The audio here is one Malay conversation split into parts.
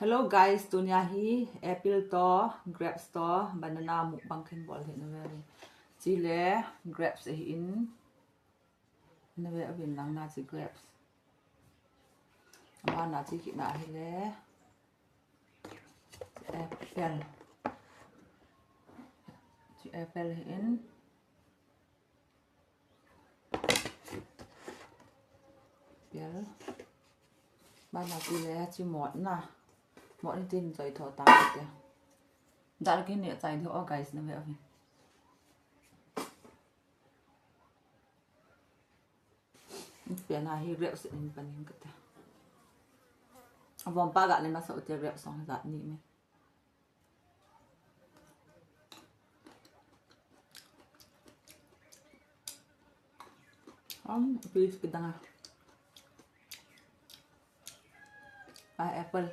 Hello guys, tunia hi apple to grapes to banana mukbang khen bol he na ve chile grapes hi in na ve abin lang na chi grapes ama na chi ki na hi le apple hi in pel ba na chi le chi mot na mot ni tin choi tho ta te dar ki ne chai tho guys na ve abin pel na hi grapes in panin ka ta avon pa ga le na so te grapes song za ni me please kita nga apple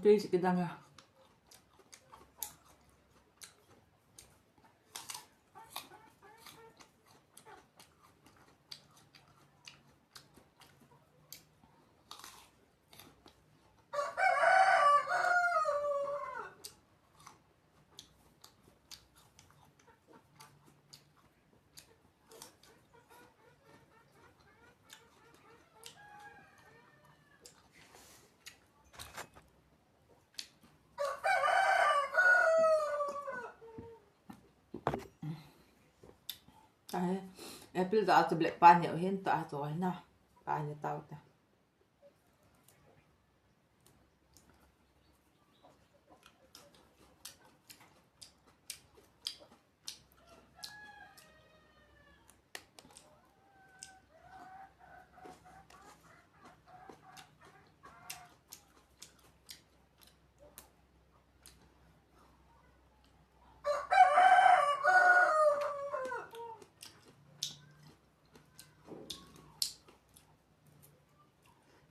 please kita nga apple da at black pan ya hen ta to na pa ni tao ta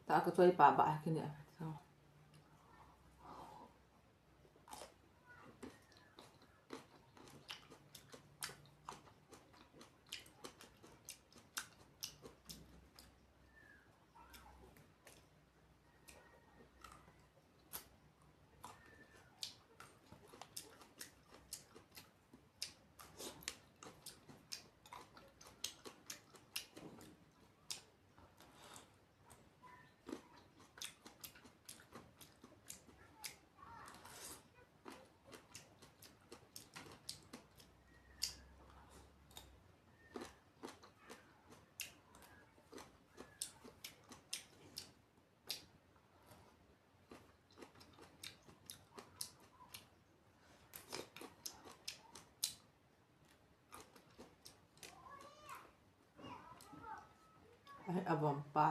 ta ko choi pa ba ki ne so avon pa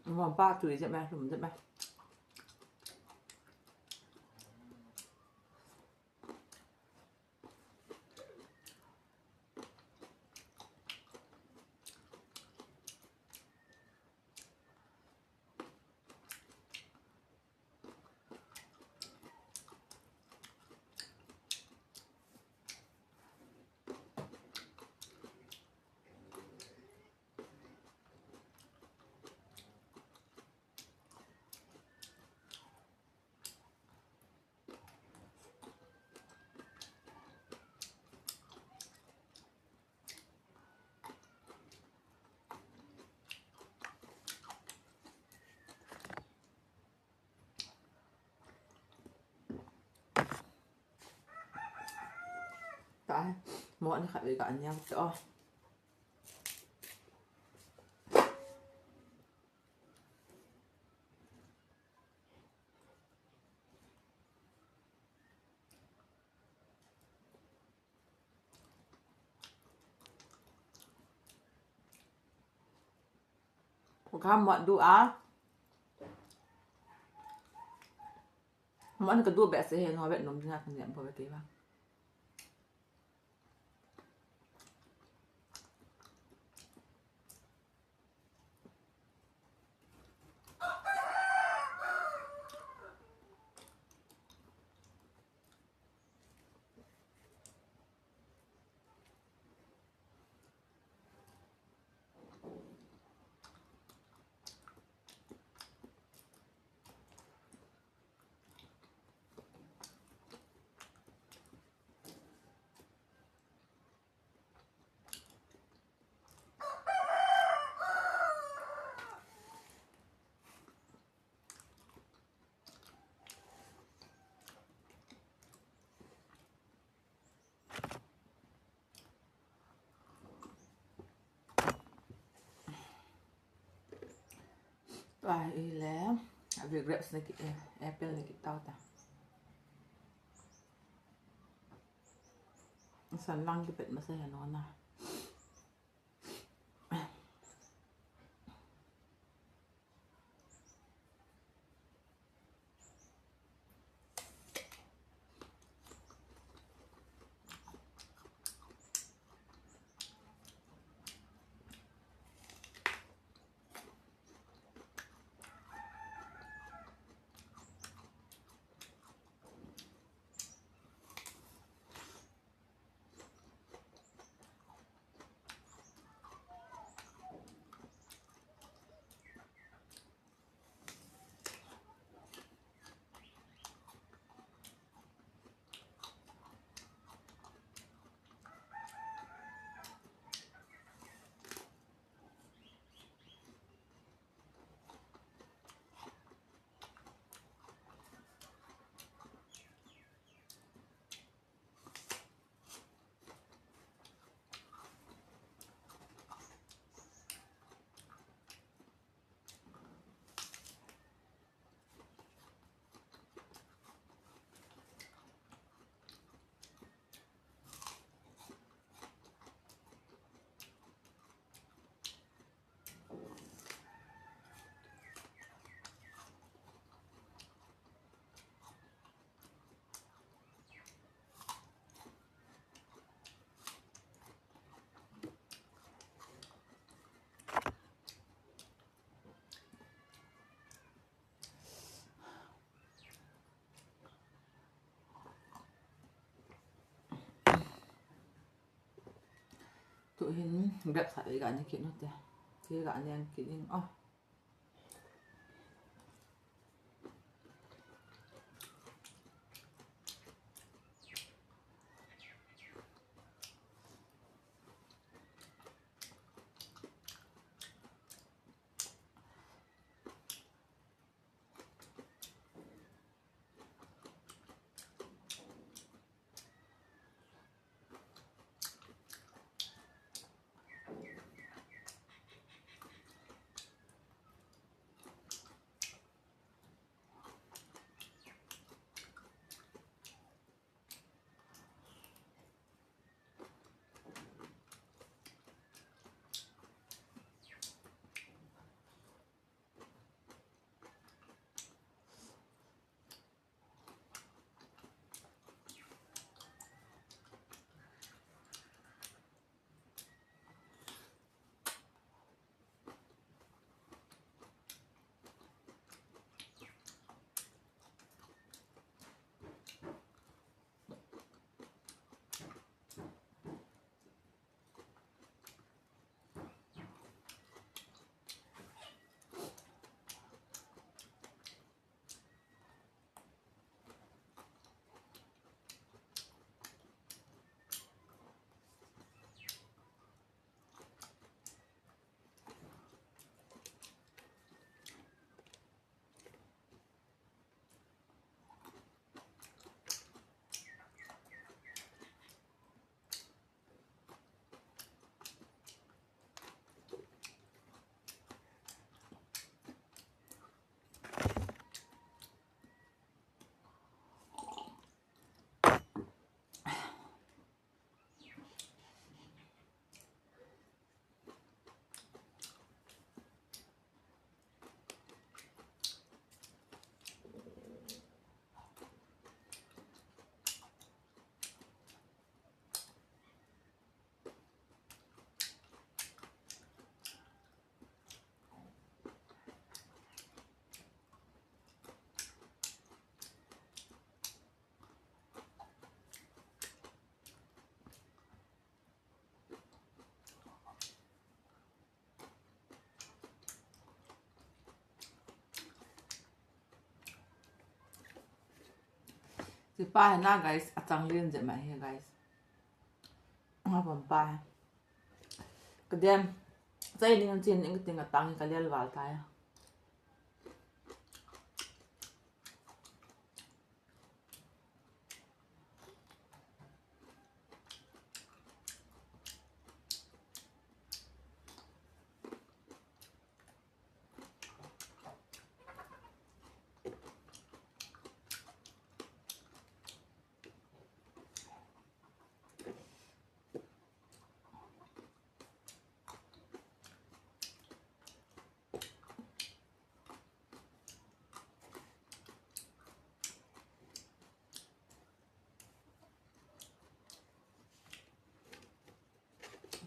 avon pa tuiจะมาผมจะมา Bài mỗi khách bị gọi nhau cho kamu doa Mana kedua biasa yang awak nom dia akan lihat apa tiba. Wah, ile, ada grapes lagi, apple lagi tahu tak? Salang di pet masa yang nona. Tụi hình grapes lại gọi như kiểu nó thế, thì gọi như kiểu như thì pa na guys atang lin je mai he guys nga pom pa cái đêm dây đi ăn chín những cái tiếng tăng cái liên vào tay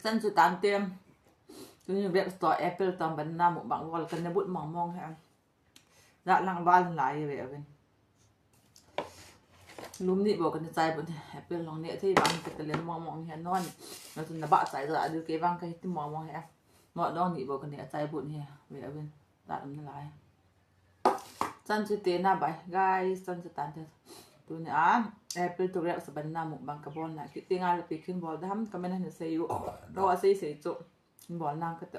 dân chủ tán tiêm cứ như việc store apple tầm bánh nam một bạn gọi cần bụi mỏng mong hả dạ lăng ba lần lại vậy bên lúm nị bộ cần trái bụi apple lòng nệ thì bạn cái lên mong mong hả non nó là bạn trái rồi đưa cái văng cái mong mong hả mọi đó nị bộ cần nệ trái bụi hả vậy bên dạ lắm lại dân chủ tiền na bài guys dân chủ tán tiêm tu ni apple to grab sa banana mo bang kabon na kiti nga la pikin bol dam kami na sa iyo do asay sa ito bol nang kate